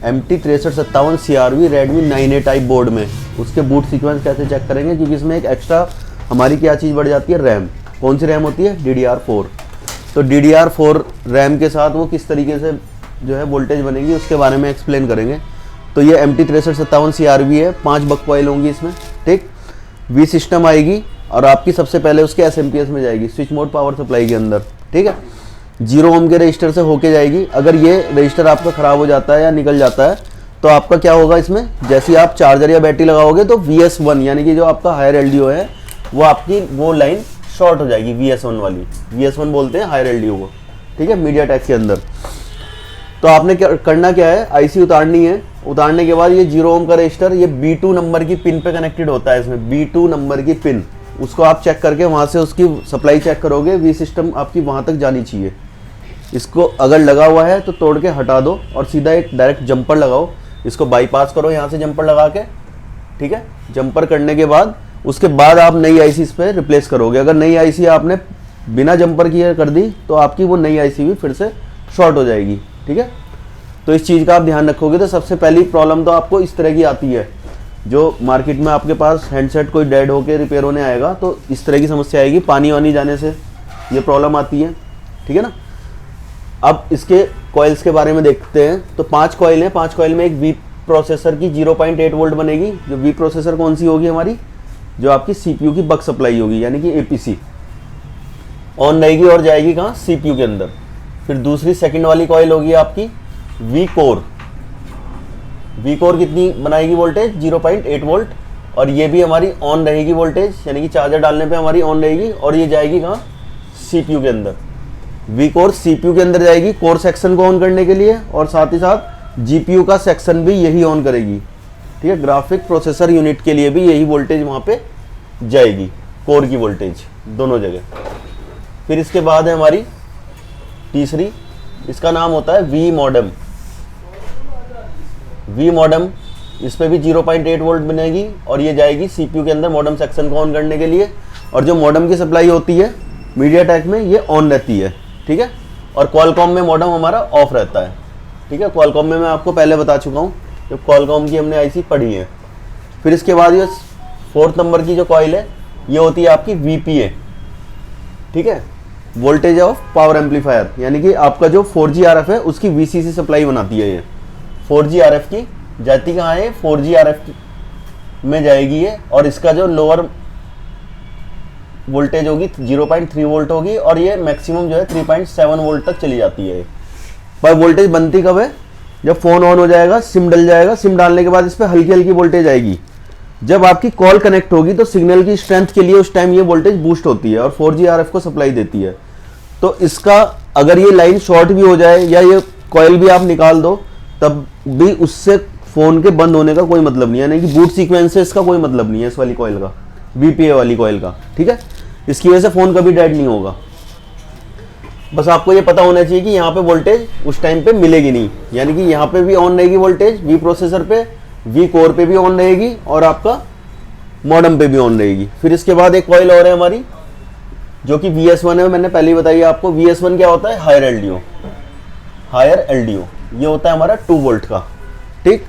MT6357 CRV Redmi 9A type board में उसके boot sequence कैसे चेक करेंगे, क्योंकि इसमें एक एक्स्ट्रा हमारी क्या चीज़ बढ़ जाती है, रैम। कौन सी रैम होती है, DDR4। तो DDR4 रैम के साथ वो किस तरीके से जो है वोल्टेज बनेगी उसके बारे में एक्सप्लेन करेंगे। तो ये MT6357 CRV है, 5 बक कॉइल होंगी इसमें, ठीक। V सिस्टम आएगी और आपकी सबसे पहले उसके SMPS में जाएगी, स्विच मोड पावर सप्लाई के अंदर, ठीक है। 0 ओम के रजिस्टर से होके जाएगी। अगर ये रजिस्टर आपका ख़राब हो जाता है या निकल जाता है तो आपका क्या होगा, इसमें जैसे ही आप चार्जर या बैटरी लगाओगे तो VS1 यानी कि जो आपका हायर LDO है वो आपकी वो लाइन शॉर्ट हो जाएगी, VS1 वाली। VS1 बोलते हैं हायर LDO को, ठीक है, मीडियाटेक के अंदर। तो आपने क्या करना, क्या है, IC उतारनी है। उतारने के बाद ये 0 ओम का रजिस्टर ये B2 नंबर की पिन पे कनेक्टेड होता है। इसमें B2 नंबर की पिन, उसको आप चेक करके वहाँ से उसकी सप्लाई चेक करोगे, V सिस्टम आपकी वहाँ तक जानी चाहिए। इसको अगर लगा हुआ है तो तोड़ के हटा दो और सीधा एक डायरेक्ट जंपर लगाओ। इसको बाईपास करो यहाँ से जंपर लगा के, ठीक है। जंपर करने के बाद उसके बाद आप नई IC इस पर रिप्लेस करोगे। अगर नई IC आपने बिना जंपर किए कर दी तो आपकी वो नई IC भी फिर से शॉर्ट हो जाएगी, ठीक है। तो इस चीज़ का आप ध्यान रखोगे तो सबसे पहली प्रॉब्लम तो आपको इस तरह की आती है। जो मार्केट में आपके पास हैंडसेट कोई डेड होके रिपेयर होने आएगा तो इस तरह की समस्या आएगी, पानी वानी जाने से ये प्रॉब्लम आती है, ठीक है ना। अब इसके कॉइल्स के बारे में देखते हैं। तो 5 कॉइल हैं, 5 कॉइल में एक V प्रोसेसर की 0.8 वोल्ट बनेगी। जो V प्रोसेसर कौन सी होगी हमारी, जो आपकी CPU की बक सप्लाई होगी, यानी कि APC ऑन रहेगी और जाएगी कहाँ, CPU के अंदर। फिर दूसरी सेकंड वाली कॉइल होगी आपकी V कोर। V कोर कितनी बनाएगी वोल्टेज, 0.8 वोल्ट, और ये भी हमारी ऑन रहेगी वोल्टेज, यानी कि चार्जर डालने पे हमारी ऑन रहेगी और ये जाएगी कहाँ, CPU के अंदर। V कोर CPU के अंदर जाएगी कोर सेक्शन को ऑन करने के लिए, और साथ ही साथ GPU का सेक्शन भी यही ऑन करेगी, ठीक है। ग्राफिक प्रोसेसर यूनिट के लिए भी यही वोल्टेज वहाँ पे जाएगी, कोर की वोल्टेज दोनों जगह। फिर इसके बाद है हमारी तीसरी, इसका नाम होता है V मॉडेम। V मॉडेम, इस पर भी 0.8 वोल्ट बनेगी और ये जाएगी CPU के अंदर मॉडेम सेक्शन को ऑन करने के लिए। और जो मॉडेम की सप्लाई होती है मीडियाटेक में ये ऑन रहती है, ठीक है। और क्वालकॉम में मॉडेम हमारा ऑफ रहता है, ठीक है। क्वालकॉम में मैं आपको पहले बता चुका हूँ, जब क्वालकॉम की हमने IC पढ़ी है। फिर इसके बाद ये 4th नंबर की जो कॉइल है ये होती है आपकी VPA, ठीक है, वोल्टेज ऑफ पावर एम्पलीफायर, यानी कि आपका जो 4G RF है उसकी VCC सप्लाई बनाती है। ये 4G RF की जाती कहाँ है, 4G RF में जाएगी ये, और इसका जो लोअर वोल्टेज होगी 0.3 वोल्ट होगी और ये मैक्सिमम जो है 3.7 वोल्ट तक चली जाती है। पर वोल्टेज बनती कब है, जब फ़ोन ऑन हो जाएगा, सिम डल जाएगा, सिम डालने के बाद इस पर हल्की हल्की वोल्टेज आएगी। जब आपकी कॉल कनेक्ट होगी तो सिग्नल की स्ट्रेंथ के लिए उस टाइम ये वोल्टेज बूस्ट होती है और 4G RF को सप्लाई देती है। तो इसका अगर ये लाइन शॉर्ट भी हो जाए या ये कॉइल भी आप निकाल दो तब भी उससे फ़ोन के बंद होने का कोई मतलब नहीं है, यानी कि बूट सीक्वेंस से इसका कोई मतलब नहीं है इस वाली कॉइल का, VPA वाली कॉइल का, ठीक है। इसकी वजह से फ़ोन कभी डेड नहीं होगा। बस आपको ये पता होना चाहिए कि यहाँ पे वोल्टेज उस टाइम पे मिलेगी नहीं, यानी कि यहाँ पे भी ऑन रहेगी वोल्टेज V प्रोसेसर पे, V कोर पे भी ऑन रहेगी और आपका मॉडेम पे भी ऑन रहेगी। फिर इसके बाद एक कॉइल और है हमारी जो कि VS1 है, मैंने पहले ही बताई आपको। VS1 क्या होता है, हायर LDO। हायर LDO ये होता है हमारा 2 वोल्ट का, ठीक।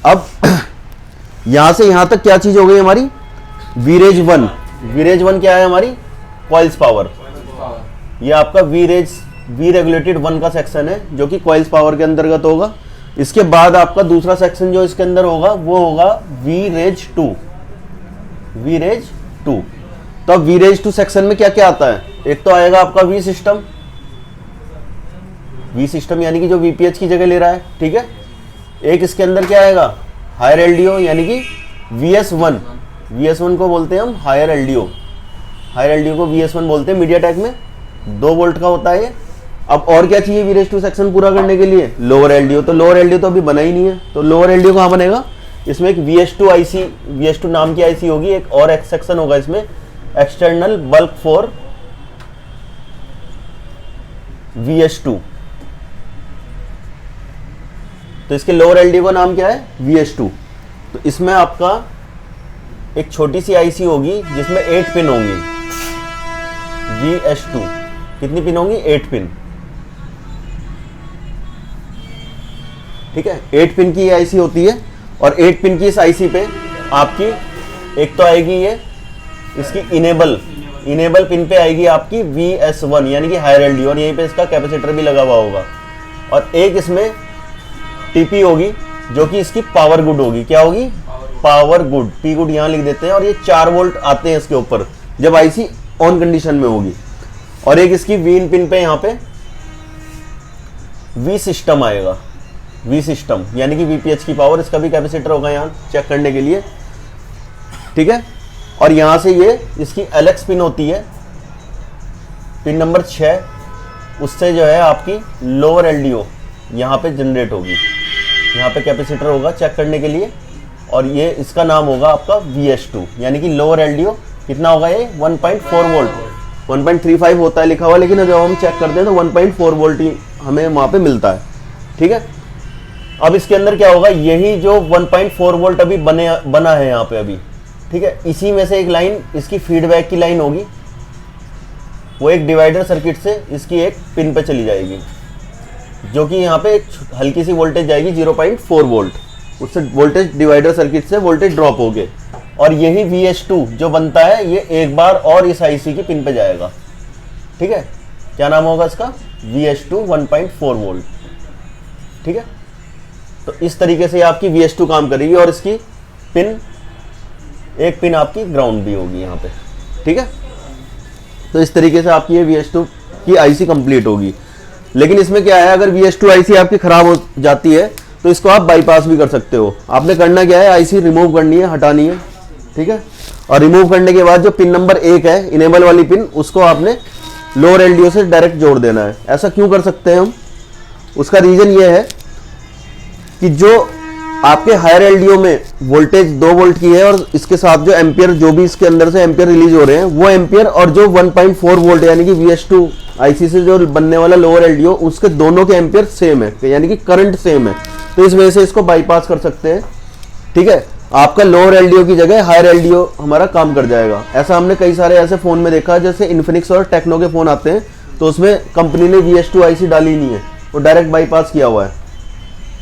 अब यहाँ से यहाँ तक क्या चीज़ हो गई हमारी, वीरेज 1। वीरेज 1 क्या है हमारी, कॉइल्स पावर। ये आपका वी रेगुलेटेड 1 का सेक्शन है जो कि कॉइल्स पावर के अंतर्गत होगा। इसके बाद आपका दूसरा सेक्शन जो इसके अंदर होगा वो होगा वीरेज 2। वीरेज 2, तो अब वीरेज 2 सेक्शन में क्या क्या आता है, एक तो आएगा आपका V सिस्टम। V सिस्टम यानी कि जो VPH की जगह ले रहा है, ठीक है। एक इसके अंदर क्या आएगा, हायर LDO यानी कि VS1। VS1 को बोलते हैं हम हायर LDO। हायर LDO को VS1 बोलते हैं मीडियाटेक में, 2 वोल्ट का होता है ये। अब और क्या चाहिए वीरेज 2 सेक्शन पूरा करने के लिए, लोअर LDO। तो लोअर LDO तो अभी बना ही नहीं है, तो लोअर LDO कहाँ बनेगा, इसमें एक VS2 IC, VS2 नाम की IC होगी, एक और एक सेक्शन होगा इसमें, एक्सटर्नल बल्क फॉर VS2। तो इसके लोअर LDO का नाम क्या है, VS2। तो इसमें आपका एक छोटी सी IC होगी जिसमें 8 पिन होंगी, VS2। कितनी पिन होंगी, 8 पिन। ठीक है, 8 पिन की ये आईसी होती है और 8 पिन की इस आईसी पे आपकी एक तो आएगी ये इसकी इनेबल पिन पे आएगी आपकी VS1 यानी कि हायर एलडी, और यहीं पे इसका कैपेसिटर भी लगा हुआ होगा, और एक इसमें टीपी होगी जो कि इसकी पावर गुड होगी। क्या होगी? पावर गुड, पी गुड यहाँ लिख देते हैं, और ये 4 वोल्ट आते हैं इसके ऊपर जब आईसी ऑन कंडीशन में होगी। और एक इसकी वी इन पिन पे यहाँ पे वी सिस्टम आएगा, वी सिस्टम यानी कि वीपीएच की पावर, इसका भी कैपेसिटर होगा यहाँ चेक करने के लिए, ठीक है। और यहाँ से ये इसकी एलएक्स पिन होती है, पिन नंबर 6, उससे जो है आपकी लोअर एलडीओ यहाँ पे जनरेट होगी, यहाँ पे कैपेसिटर होगा चेक करने के लिए, और ये इसका नाम होगा आपका VS2 यानी कि लोअर एलडीओ। कितना होगा ये? 1.4 वोल्ट, 1.35 होता है लिखा हुआ, लेकिन जब हम चेक करते हैं तो 1.4 वोल्ट ही हमें वहाँ पे मिलता है, ठीक है। अब इसके अंदर क्या होगा, यही जो 1.4 वोल्ट अभी बना है यहाँ पे अभी, ठीक है, इसी में से एक लाइन इसकी फीडबैक की लाइन होगी, वो एक डिवाइडर सर्किट से इसकी एक पिन पे चली जाएगी, जो कि यहाँ पे एक हल्की सी वोल्टेज जाएगी 0.4 वोल्ट, उससे वोल्टेज डिवाइडर सर्किट से वोल्टेज ड्रॉप हो गए, और यही VS2 जो बनता है ये एक बार और इस आईसी की पिन पे जाएगा, ठीक है। क्या नाम होगा इसका? VS2 1.4 वोल्ट, ठीक है। तो इस तरीके से आपकी VS2 काम करेगी, और इसकी पिन, एक पिन आपकी ग्राउंड भी होगी यहाँ पे, ठीक है। तो इस तरीके से आपकी ये VS2 की आईसी कंप्लीट होगी। लेकिन इसमें क्या है, अगर VS2 आईसी आपकी खराब हो जाती है तो इसको आप बाईपास भी कर सकते हो। आपने करना क्या है, आईसी रिमूव करनी है, हटानी है, ठीक है। और रिमूव करने के बाद जो पिन नंबर 1 है इनेबल वाली पिन, उसको आपने लोअर एलडीओ से डायरेक्ट जोड़ देना है। ऐसा क्यों कर सकते हैं हम? उसका रीजन ये है कि जो आपके हायर एलडीओ में वोल्टेज 2 वोल्ट की है, और इसके साथ जो एम्पियर, जो भी इसके अंदर से एम्पियर रिलीज हो रहे हैं, वो एम्पियर और जो 1.4 वोल्ट यानी कि VS2 आईसी से जो बनने वाला लोअर एलडीओ, उसके दोनों के एम्पियर सेम है, यानी कि करंट सेम है। तो इस वजह से इसको बाईपास कर सकते हैं, ठीक है। आपका लोअर एलडीओ की जगह हायर एलडीओ हमारा काम कर जाएगा। ऐसा हमने कई सारे ऐसे फोन में देखा, जैसे इन्फिनिक्स और टेक्नो के फोन आते हैं, तो उसमें कंपनी ने VS2 आईसी डाली नहीं है, वो डायरेक्ट बाईपास किया हुआ है।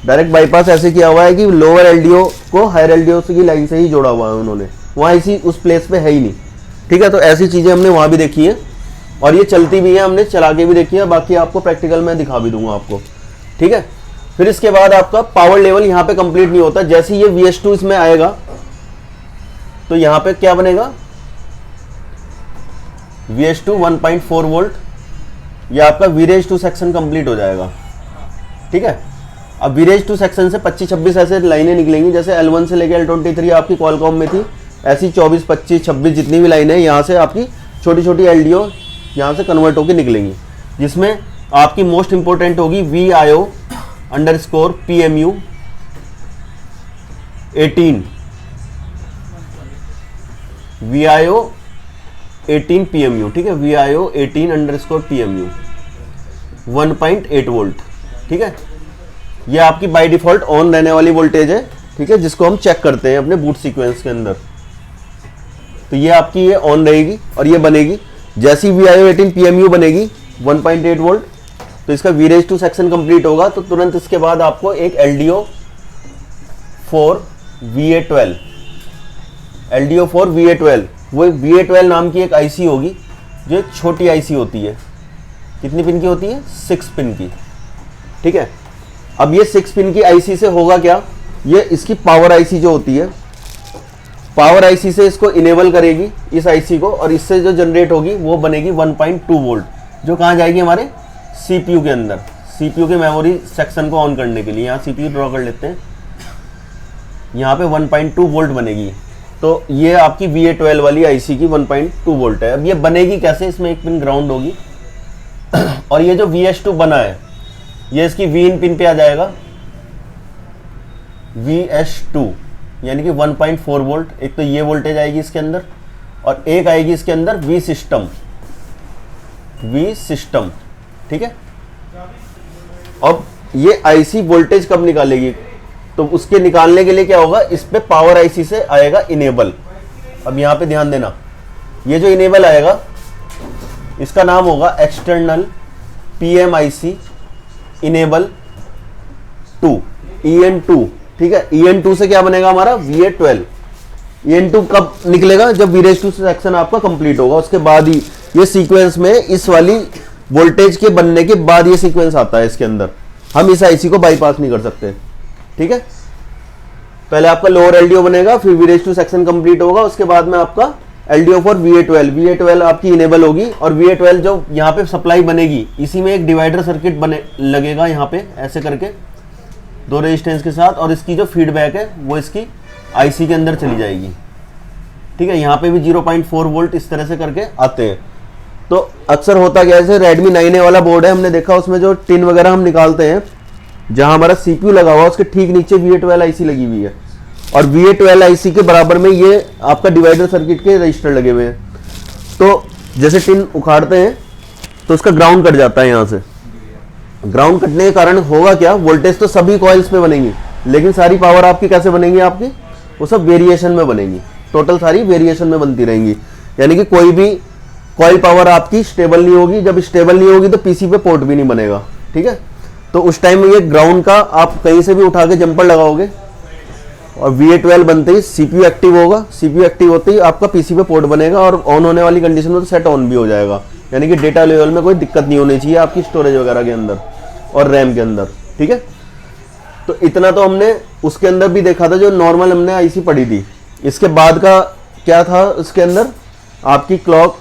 डायरेक्ट बाईपास ऐसे किया हुआ है कि लोअर एलडीओ को हायर एलडीओ की लाइन से ही जोड़ा हुआ है उन्होंने, वहाँ आईसी उस प्लेस पे है ही नहीं, ठीक है। तो ऐसी चीजें हमने वहाँ भी देखी है, और ये चलती भी है, हमने चला के भी देखी है, बाकी आपको प्रैक्टिकल में दिखा भी दूंगा आपको, ठीक है। फिर इसके बाद आपका पावर लेवल यहाँ पे कंप्लीट नहीं होता। जैसे ये VS2 इसमें आएगा तो यहाँ पे क्या बनेगा, VS2 1.4 वोल्ट, ये आपका VRAGE2 सेक्शन कंप्लीट हो जाएगा, ठीक है। अब VRAGE2 सेक्शन से 25-26 ऐसे लाइनें निकलेंगी, जैसे L1 से लेकर L23 आपकी कॉलकॉम में थी, ऐसी 24, 25, 26 जितनी भी लाइनें यहाँ से आपकी छोटी छोटी एलडीओ यहाँ से कन्वर्ट होकर निकलेंगी, जिसमें आपकी मोस्ट इंपोर्टेंट होगी VIO_PMU 18, VIO18 PMU, ठीक है, VIO18_PMU 1.8 वोल्ट, ठीक है। ये आपकी बाय डिफॉल्ट ऑन रहने वाली वोल्टेज है, ठीक है, जिसको हम चेक करते हैं अपने बूट सीक्वेंस के अंदर। तो ये आपकी ये ऑन रहेगी, और ये बनेगी जैसी VIO18 PMU बनेगी 1.8 वोल्ट, तो इसका VRAGE2 सेक्शन कंप्लीट होगा, तो तुरंत इसके बाद आपको एक LDO4 VA12 वो VA12 नाम की एक आईसी होगी, जो एक छोटी आईसी होती है। कितनी पिन की होती है? 6 पिन की, ठीक है। अब ये 6 पिन की आईसी से होगा क्या, ये इसकी पावर आईसी जो होती है, पावर आईसी से इसको इनेबल करेगी इस आईसी को, और इससे जो जनरेट होगी वो बनेगी 1.2 वोल्ट, जो कहाँ जाएगी हमारे सीपीयू के अंदर, सीपीयू के मेमोरी सेक्शन को ऑन करने के लिए। यहाँ सीपीयू ड्रॉ कर लेते हैं, यहाँ पे 1.2 वोल्ट बनेगी। तो ये आपकी VA12 वाली आईसी की 1.2 वोल्ट है। अब ये बनेगी कैसे, इसमें एक पिन ग्राउंड होगी, और ये जो VS2 बना है ये इसकी V इन पिन पे आ जाएगा, VS2 यानी कि 1.4 वोल्ट। एक तो ये वोल्टेज आएगी इसके अंदर, और एक आएगी इसके अंदर V सिस्टम, ठीक है। अब ये आईसी वोल्टेज कब निकालेगी, तो उसके निकालने के लिए क्या होगा, इस पे पावर आईसी से आएगा इनेबल। अब यहाँ पे ध्यान देना, ये जो इनेबल आएगा इसका नाम होगा एक्सटर्नल PMIC इनेबल 2, EN2, ठीक है। EN2 से क्या बनेगा हमारा VA12। EN2 कब निकलेगा? जब V2 सेक्शन आपका कंप्लीट होगा, उसके बाद ही ये सीक्वेंस में इस वाली वोल्टेज के बनने के बाद ये सीक्वेंस आता है इसके अंदर। हम इस आईसी को बाईपास नहीं कर सकते, ठीक है। पहले आपका लोअर एलडीओ बनेगा, फिर V2 सेक्शन कंप्लीट होगा, उसके बाद में आपका एलडीओ फॉर VA12। VA12 आपकी इनेबल होगी और VA12 जो यहाँ पे सप्लाई बनेगी, इसी में एक डिवाइडर सर्किट बने लगेगा यहाँ पे ऐसे करके 2 रेजिस्टेंस के साथ, और इसकी जो फीडबैक है वो इसकी आईसी के अंदर चली जाएगी, ठीक है। यहाँ पे भी 0.4 वोल्ट इस तरह से करके आते हैं। तो अक्सर होता क्या है, जैसे Redmi 9A वाला बोर्ड है, हमने देखा उसमें जो टिन वगैरह हम निकालते हैं, जहां हमारा सीपीयू लगा हुआ है उसके ठीक नीचे VA12 आईसी लगी हुई है, और VA12 आईसी के बराबर में ये आपका डिवाइडर सर्किट के रजिस्टर लगे हुए हैं। तो जैसे टिन उखाड़ते हैं तो उसका ग्राउंड कट जाता है। यहाँ से ग्राउंड कटने के कारण होगा क्या, वोल्टेज तो सभी कॉइल्स पे बनेंगी, लेकिन सारी पावर आपकी कैसे बनेंगी, आपकी वो सब वेरिएशन में बनेंगी, टोटल सारी वेरिएशन में बनती रहेंगी। यानी कि कोई भी कॉइल पावर आपकी स्टेबल नहीं होगी। जब स्टेबल नहीं होगी तो पीसी पे पोर्ट भी नहीं बनेगा, ठीक है। तो उस टाइम में ये ग्राउंड का आप कहीं से भी उठा के जंपर लगाओगे और VA12 बनते ही सीपीयू एक्टिव होगा। सीपीयू एक्टिव होते ही आपका पीसी पे पोर्ट बनेगा और ऑन होने वाली कंडीशन में तो सेट ऑन भी हो जाएगा। यानी कि डेटा लेवल में कोई दिक्कत नहीं होनी चाहिए आपकी स्टोरेज वगैरह के अंदर और रैम के अंदर, ठीक है। तो इतना तो हमने उसके अंदर भी देखा था, जो नॉर्मल हमने आईसी पढ़ी थी। इसके बाद का क्या था, उसके अंदर आपकी क्लॉक,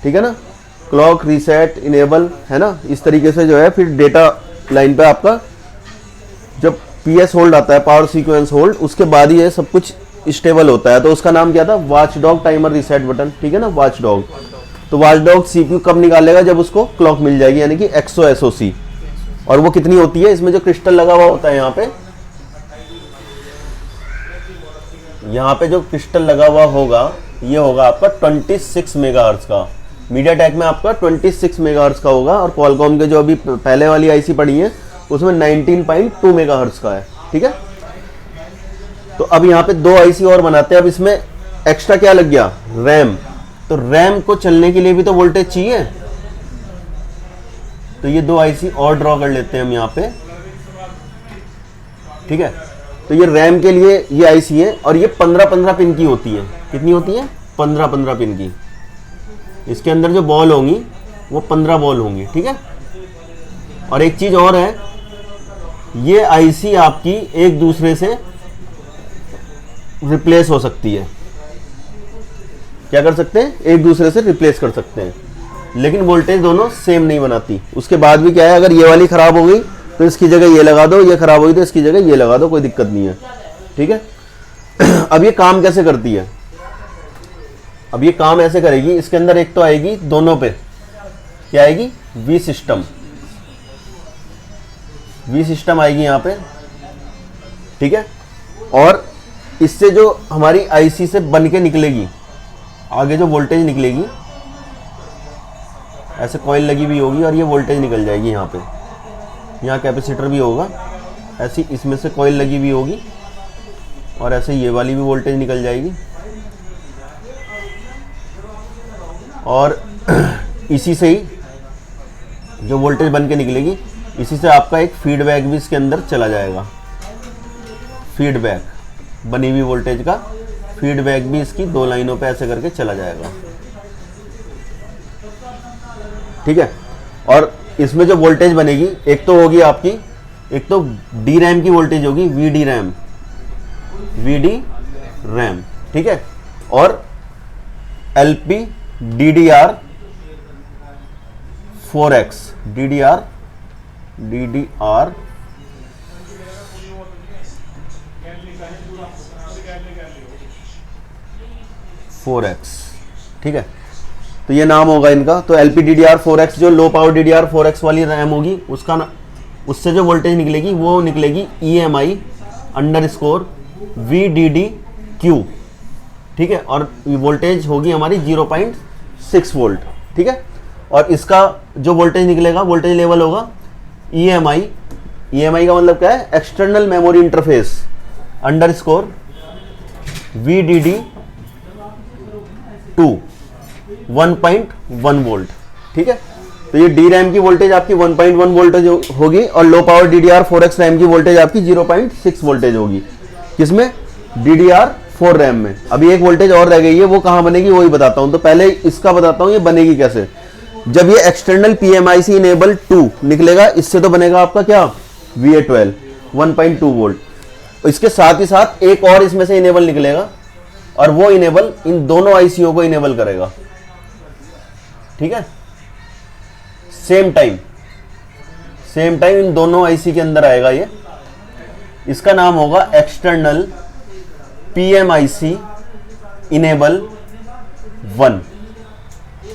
ठीक है ना, क्लॉक रीसेट इनेबल है ना, इस तरीके से जो है फिर डेटा लाइन पे आपका जब PS होल्ड आता है, पावर सीक्वेंस होल्ड, उसके बाद ही ये सब कुछ स्टेबल होता है। तो उसका नाम क्या था, वॉचडॉग टाइमर रीसेट बटन, ठीक है ना, वॉचडॉग। तो वॉचडॉग सीपीयू कब निकालेगा, जब उसको क्लॉक मिल जाएगी, यानी कि XOSOC। और वो कितनी होती है, इसमें जो क्रिस्टल लगा हुआ होता है यहाँ पे जो क्रिस्टल लगा हुआ होगा, ये होगा आपका 26 मेगाहर्ट्ज का। मीडियाटेक में आपका 26 मेगाहर्ट्ज का होगा, और क्वालकॉम के जो अभी पहले वाली आईसी पड़ी है उसमें 19.2 मेगाहर्ट्ज का है, ठीक है। तो अब यहाँ पे 2 आईसी और बनाते हैं। अब इसमें एक्स्ट्रा क्या लग गया, रैम। तो रैम को चलने के लिए भी तो वोल्टेज चाहिए, तो ये 2 आईसी और ड्रॉ कर लेते हैं हम यहाँ पे, ठीक है। तो ये रैम के लिए ये आईसी है, और ये 15-15 पिन की होती है। कितनी होती है, 15-15 पिन की। इसके अंदर जो बॉल होंगी वो 15 बॉल होंगी, ठीक है। और एक चीज और है, ये आईसी आपकी एक दूसरे से रिप्लेस हो सकती है। क्या कर सकते हैं, एक दूसरे से रिप्लेस कर सकते हैं, लेकिन वोल्टेज दोनों सेम नहीं बनाती। उसके बाद भी क्या है, अगर ये वाली खराब हो गई तो इसकी जगह ये लगा दो, ये खराब होगी तो इसकी जगह ये लगा दो, कोई दिक्कत नहीं है, ठीक है। अब ये काम कैसे करती है, अब ये काम ऐसे करेगी, इसके अंदर एक तो आएगी दोनों पे, क्या आएगी, वी सिस्टम आएगी यहाँ पे, ठीक है। और इससे जो हमारी आईसी से बन के निकलेगी, आगे जो वोल्टेज निकलेगी, ऐसे कॉइल लगी हुई होगी और ये वोल्टेज निकल जाएगी यहाँ पे। यहाँ कैपेसिटर भी होगा, ऐसी इसमें से कॉइल लगी हुई होगी, और ऐसे ये वाली भी वोल्टेज निकल जाएगी। और इसी से ही जो वोल्टेज बन के निकलेगी, इसी से आपका एक फीडबैक भी इसके अंदर चला जाएगा। फीडबैक बनी हुई वोल्टेज का फीडबैक भी इसकी 2 लाइनों पे ऐसे करके चला जाएगा, ठीक है। और इसमें जो वोल्टेज बनेगी, एक तो होगी आपकी, एक तो डी रैम की वोल्टेज होगी, वीडी रैम, ठीक है। और LP DDR 4X, DDR 4X, ठीक है। तो ये नाम होगा इनका। तो LPDDR 4X जो लो पावर DDR 4X वाली रैम होगी, उसका उससे जो वोल्टेज निकलेगी वो निकलेगी EMI_VDDQ, ठीक है। और वोल्टेज होगी हमारी 0.6 वोल्ट, ठीक है। और इसका जो वोल्टेज निकलेगा, वोल्टेज लेवल होगा EMI का मतलब क्या है, external memory interface _VDD2 1.1 volt, ठीक है। तो ये डी रैम की वोल्टेज आपकी 1.1 वोल्टेज होगी और लो पावर DDR4X रैम की वोल्टेज आपकी 0.6 वोल्टेज होगी। किसमें? DDR4 रैम में। अभी एक वोल्टेज और रह गई है, वो कहाँ बनेगी वही बताता हूँ। तो पहले इसका बताता हूँ ये बनेगी कैसे। जब ये एक्सटर्नल PMIC इनेबल 2 निकलेगा, इससे तो बनेगा आपका क्या? VA12 1.2 volt. इसके साथ ही साथ एक और इसमें से इनेबल निकलेगा और वो इनेबल इन दोनों आईसीओ को इनेबल करेगा। ठीक है, सेम टाइम इन दोनों आईसी के अंदर आएगा ये। इसका नाम होगा एक्सटर्नल PMIC इनेबल 1।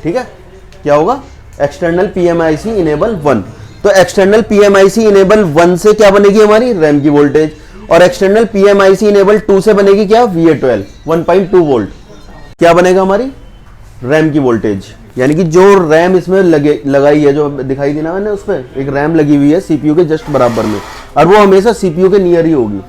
ठीक है, क्या होगा? External PMIC enable 1। तो एक्सटर्नल PMIC इनेबल 1 से क्या बनेगी हमारी? रैम की वोल्टेज। और एक्सटर्नल PMIC इनेबल 2 से बनेगी क्या? VA12 1.2 volt. क्या बनेगा हमारी? रैम की वोल्टेज। यानी कि जो रैम इसमें लगाई है, जो दिखाई दी ना मैंने, उस पर एक रैम लगी हुई है CPU के जस्ट बराबर में, और वो हमेशा CPU के नियर ही होगी।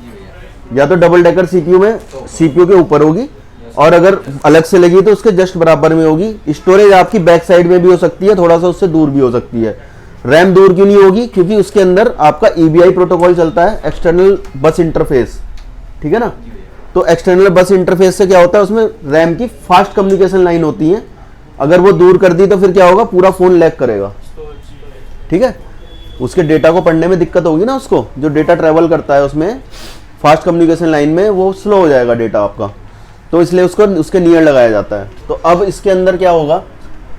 या तो डबल डेकर CPU में CPU के ऊपर होगी, और अगर अलग से लगी तो उसके जस्ट बराबर में होगी। स्टोरेज आपकी बैक साइड में भी हो सकती है, थोड़ा सा उससे दूर भी हो सकती है। रैम दूर क्यों नहीं होगी? क्योंकि उसके अंदर आपका EBI प्रोटोकॉल चलता है, एक्सटर्नल बस इंटरफेस। ठीक है ना? तो एक्सटर्नल बस इंटरफेस से क्या होता है, उसमें रैम की फास्ट कम्युनिकेशन लाइन होती है। अगर वो दूर कर दी तो फिर क्या होगा? पूरा फोन लैग करेगा। ठीक है, उसके डेटा को पढ़ने में दिक्कत होगी ना, उसको जो डेटा ट्रेवल करता है उसमें फास्ट कम्युनिकेशन लाइन में, वो स्लो हो जाएगा डेटा आपका। तो इसलिए उसको उसके नियर लगाया जाता है। तो अब इसके अंदर क्या होगा?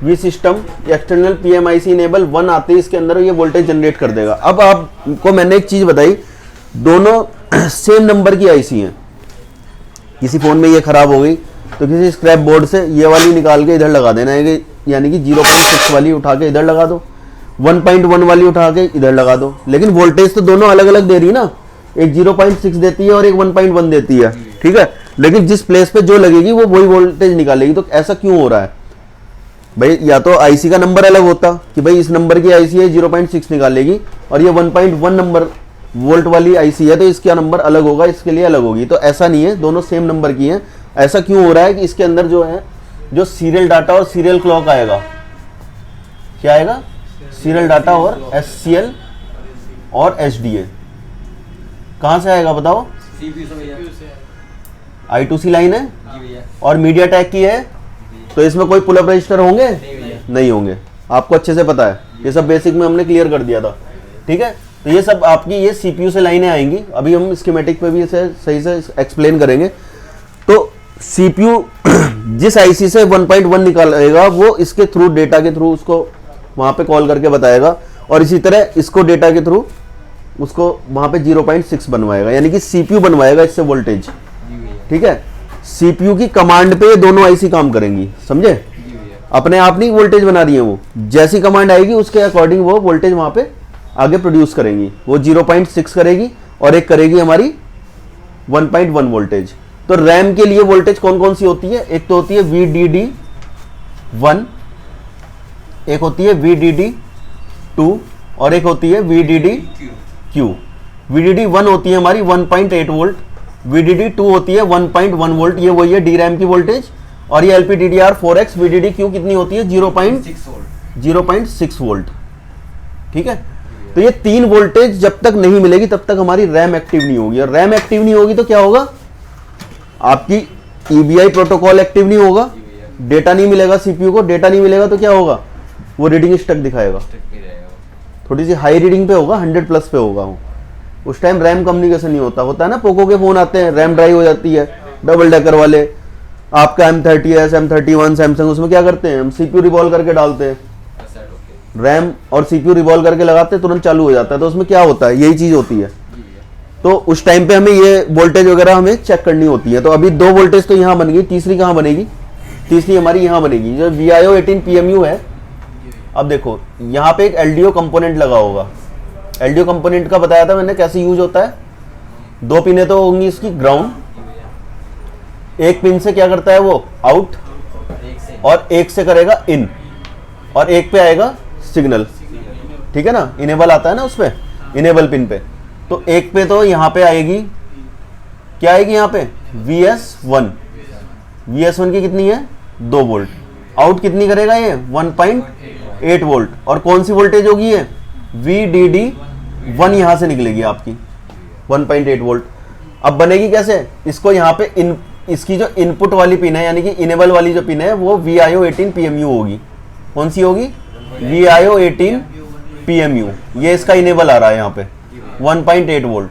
V system external PMIC enable 1 आते ही इसके अंदर ये वोल्टेज जनरेट कर देगा। अब आपको मैंने एक चीज बताई, दोनों सेम नंबर की आईसी हैं। किसी फोन में ये खराब हो गई तो किसी स्क्रैप बोर्ड से ये वाली निकाल के इधर लगा देना है, यानी कि 0.6 वाली उठा के इधर लगा दो, 1.1 वाली उठा के इधर लगा दो। लेकिन वोल्टेज तो दोनों अलग अलग दे रही ना, एक 0.6 देती है और एक 1.1 देती है। ठीक है, लेकिन जिस प्लेस पे जो लगेगी वो वही वोल्टेज निकालेगी। तो ऐसा क्यों हो रहा है भाई? या तो आईसी का नंबर अलग होता कि भाई इस नंबर की आईसी है 0.6 निकालेगी, और ये 1.1 नंबर वोल्ट वाली आईसी है तो इसका नंबर अलग होगा, इसके लिए अलग होगी। तो ऐसा नहीं है, दोनों सेम नंबर की हैं। ऐसा क्यों हो रहा है कि इसके अंदर जो है, जो सीरियल डाटा और सीरियल क्लॉक आएगा, क्या आएगा? सीरियल डाटा और SCL और SDA कहां से आएगा बताओ? I2C लाइन है और मीडिया टेक की है, तो इसमें कोई पुल अप रजिस्टर होंगे? नहीं होंगे। आपको अच्छे से पता है, ये सब बेसिक में हमने क्लियर कर दिया था। ठीक है, तो ये सब आपकी ये CPU से लाइनें आएंगी। अभी हम स्कीमेटिक पे भी इसे सही से एक्सप्लेन करेंगे। तो CPU जिस आईसी से 1.1 निकालेगा वो इसके थ्रू, डेटा के थ्रू उसको वहां पे कॉल करके बताएगा, और इसी तरह इसको डेटा के थ्रू उसको वहां पे 0.6 बनवाएगा, यानी कि CPU बनवाएगा इससे वोल्टेज। ठीक है, CPU की कमांड पे ये दोनों आईसी काम करेंगी, समझे? अपने आप नहीं वोल्टेज बना रही है वो, जैसी कमांड आएगी उसके अकॉर्डिंग वो वोल्टेज वहां पे आगे प्रोड्यूस करेंगी। वो 0.6 करेगी और एक करेगी हमारी 1.1 वोल्टेज। तो रैम के लिए वोल्टेज कौन कौन सी होती है? एक तो होती है VDD1, एक होती है VDD2 और एक होती है VDDQ। VDD1 होती है हमारी 1.8 वोल्ट, VDD2 होती है 1.1 वोल्ट, ये वही है डी रैम की वोल्टेज। और ये LPDDR4X VDDQ कितनी होती है? 0.6 वोल्ट। ठीक है, तो ये 3 वोल्टेज जब तक नहीं मिलेगी तब तक हमारी रैम एक्टिव नहीं होगी, और रैम एक्टिव नहीं होगी तो क्या होगा? आपकी EBI प्रोटोकॉल एक्टिव नहीं होगा, डेटा नहीं मिलेगा CPU को। डेटा नहीं मिलेगा तो क्या होगा? वो रीडिंग स्टक दिखाएगा, थोड़ी सी हाई रीडिंग पे होगा, 100+ पे होगा। उस टाइम रैम कम्युनिकेशन नहीं होता है ना। पोको के फोन आते हैं, रैम ड्राइव हो जाती है, डबल डेकर वाले। आपका M30S M31 सैमसंग, उसमें क्या करते हैं? हम CPU रिवॉल्व करके डालते हैं, रैम और CPU रिवॉल्व करके लगाते हैं, तुरंत चालू हो जाता है। तो उसमें क्या होता है? यही चीज होती है। तो उस टाइम पे हमें ये वोल्टेज वगैरह हमें चेक करनी होती है। तो अभी 2 वोल्टेज तो यहाँ बन गई, तीसरी कहाँ बनेगी? तीसरी हमारी यहाँ बनेगी, जो VIO18 PMU है। अब देखो यहाँ पे एक LDO कंपोनेंट लगा होगा। LDO कंपोनेंट का बताया था मैंने कैसे यूज होता है। 2 पिनें तो होंगी इसकी, ग्राउंड, एक पिन से क्या करता है वो? आउट, और एक से करेगा इन, और एक पे आएगा सिग्नल। ठीक है ना, इनेबल आता है ना उसपे, इनेबल पिन पे। तो एक पे तो यहाँ पे आएगी, क्या आएगी यहाँ पे? VS1 की कितनी है? 2 वोल्ट। आउट कितनी करेगा ये? 8 वोल्ट। और कौन सी वोल्टेज होगी ये? VDD1 यहां से निकलेगी आपकी 1.8 वोल्ट। अब बनेगी कैसे? इसको यहाँ पे इसकी जो इनपुट वाली पिन है यानी कि इनेबल वाली जो पिन है वो VIO18 PMU होगी। कौन सी होगी? VIO18 PMU। ये इसका इनेबल आ रहा है यहाँ पे 1.8 वोल्ट।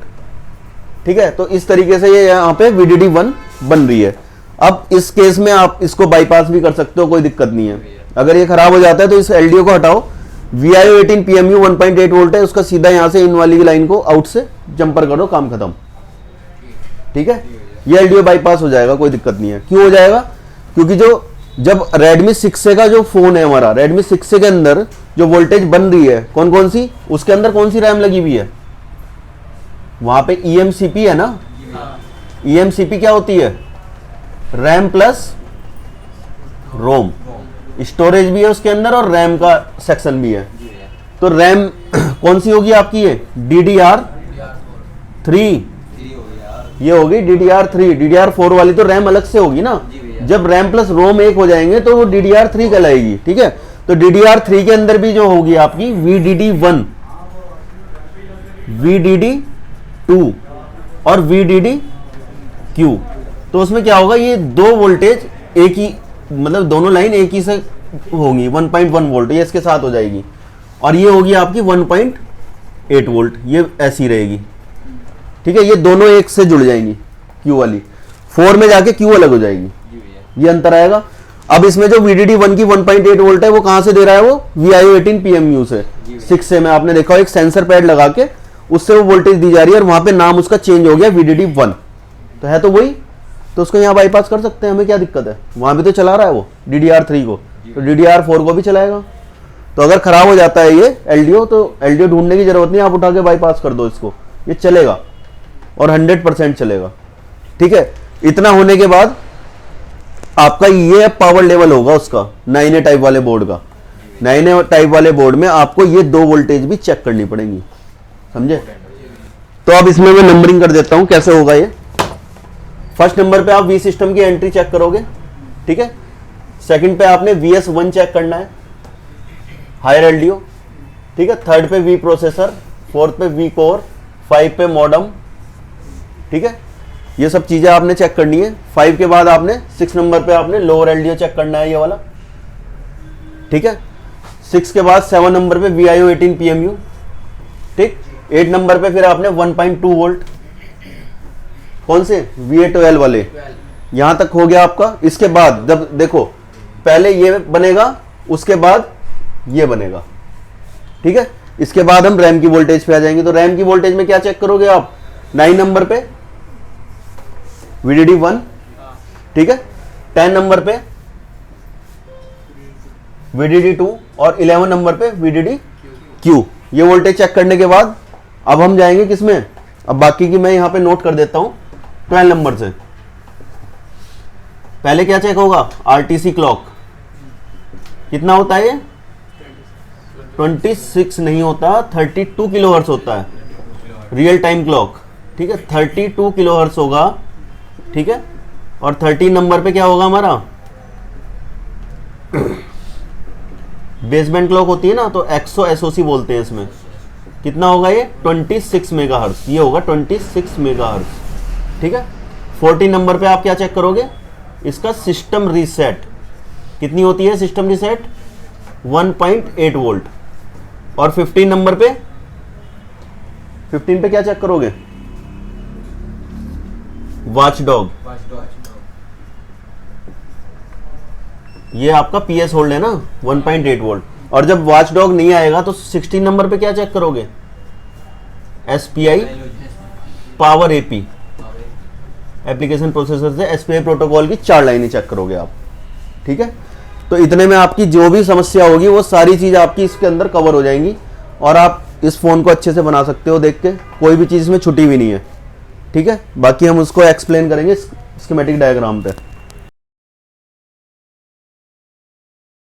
ठीक है, तो इस तरीके से ये यहाँ पे VDD1 बन रही है। अब इस केस में आप इसको बाईपास भी कर सकते हो, कोई दिक्कत नहीं है। अगर ये खराब हो जाता है तो इस LDO को हटाओ, VIO18 PMU 1.8 वोल्ट है, उसका सीधा यहां से इन वाली लाइन को आउट से जंपर करो, काम खत्म। ठीक है, ये LDO बाईपास हो जाएगा, कोई दिक्कत नहीं है। क्यों हो जाएगा? क्योंकि जब Redmi 6A का जो फोन है हमारा, Redmi 6A के अंदर जो वोल्टेज बन रही है कौन कौन सी, उसके अंदर कौन सी रैम लगी हुई है? वहां पे EMCP है ना। EMCP क्या होती है? रैम प्लस रोम। स्टोरेज भी है उसके अंदर और रैम का सेक्शन भी है। तो रैम कौन सी होगी आपकी? ये DDR3, ये होगी DDR3। DDR4 वाली तो रैम अलग से होगी ना। जब रैम प्लस रोम एक हो जाएंगे तो वो DDR3 कहलाएगी। ठीक है, तो DDR3 के अंदर भी जो होगी आपकी VDD1, VDD2 और VDDQ। तो उसमें क्या होगा? ये दो वोल्टेज एक ही, मतलब दोनों लाइन एक ही से होंगी 1.1 वोल्ट, ये इसके साथ हो जाएगी। और ये होगी आपकी 1.8 वोल्ट, ये ऐसी रहेगी। ठीक है, ये दोनों एक से जुड़ जाएंगी। Q वाली 4 में जाके Q अलग हो जाएगी, ये अंतर आएगा। अब इसमें जो VDD1 की 1.8 वोल्ट है वो कहां से दे रहा है? वो VIO18 PMU से। 6 में आपने देखा एक सेंसर पैड लगा के उससे वो वोल्टेज दी जा रही है, और वहां पे नाम उसका चेंज हो गया VDD1, तो है तो वही। तो उसको यहाँ बाईपास कर सकते हैं, हमें क्या दिक्कत है? वहां भी तो चला रहा है वो DDR3 को, तो DDR4 को भी चलाएगा। तो अगर खराब हो जाता है ये LDO, तो LDO ढूंढने की जरूरत नहीं, आप उठा के बाईपास कर दो इसको, ये चलेगा और 100% चलेगा। ठीक है, इतना होने के बाद आपका ये पावर लेवल होगा उसका 9A टाइप वाले बोर्ड का। 9A टाइप वाले बोर्ड में आपको ये दो वोल्टेज भी चेक करनी पड़ेंगी, समझे? तो अब इसमें मैं नंबरिंग कर देता हूं कैसे होगा ये। फर्स्ट नंबर पे आप V सिस्टम की एंट्री चेक करोगे। ठीक है, सेकंड पे आपने VS1 चेक करना है, हायर LDO। ठीक है, थर्ड पे V प्रोसेसर, फोर्थ पे V कोर, 5 पे मॉडम। ठीक है, ये सब चीजें आपने चेक करनी है। 5 के बाद आपने 6 नंबर पे आपने लोअर LDO चेक करना है, ये वाला। ठीक है, 6 के बाद 7 नंबर पे VIO18 PMU। ठीक, 8 नंबर पे फिर आपने 1.2 वोल्ट, कौन से? VA12 वाले। यहां तक हो गया आपका। इसके बाद जब देखो, पहले ये बनेगा, उसके बाद ये बनेगा। ठीक है, इसके बाद हम रैम की वोल्टेज पे आ जाएंगे। तो रैम की वोल्टेज में क्या चेक करोगे आप? 9 नंबर पे VDD1। ठीक है, 10 नंबर पे VDD2 और 11 नंबर पे VDDQ। ये वोल्टेज चेक करने के बाद अब हम जाएंगे किसमें? अब बाकी की मैं यहां पे नोट कर देता हूं। 12 नंबर से पहले क्या चेक होगा? RTC clock. कितना होता है ये? 26 नहीं होता, 32 किलोहर्ट्ज होता है रियल टाइम क्लॉक। ठीक है, 32 किलोहर्ट्ज होगा। ठीक है, और 13 नंबर पे क्या होगा हमारा? बेसबैंड क्लॉक होती है ना, तो एक्सो SOC बोलते हैं इसमें। कितना होगा ये? 26 मेगाहर्ट्ज। ये होगा 26 मेगाहर्ट्ज। ठीक है, 14 नंबर पे आप क्या चेक करोगे? इसका सिस्टम रीसेट। कितनी होती है सिस्टम रीसेट? 1.8 वोल्ट। और 15 नंबर पे, 15 पे क्या चेक करोगे? वॉचडॉग। ये आपका PS होल्ड है ना, 1.8 वोल्ट। और जब वॉचडॉग नहीं आएगा तो 16 नंबर पे क्या चेक करोगे? SPI power AP, application processor से SPI प्रोटोकॉल की 4 लाइनें चेक करोगे आप। ठीक है, तो इतने में आपकी जो भी समस्या होगी वो सारी चीज आपकी इसके अंदर कवर हो जाएंगी, और आप इस फोन को अच्छे से बना सकते हो देख के, कोई भी चीज इसमें छुटी भी नहीं है। ठीक है, बाकी हम उसको एक्सप्लेन करेंगे स्कीमेटिक डायग्राम पे।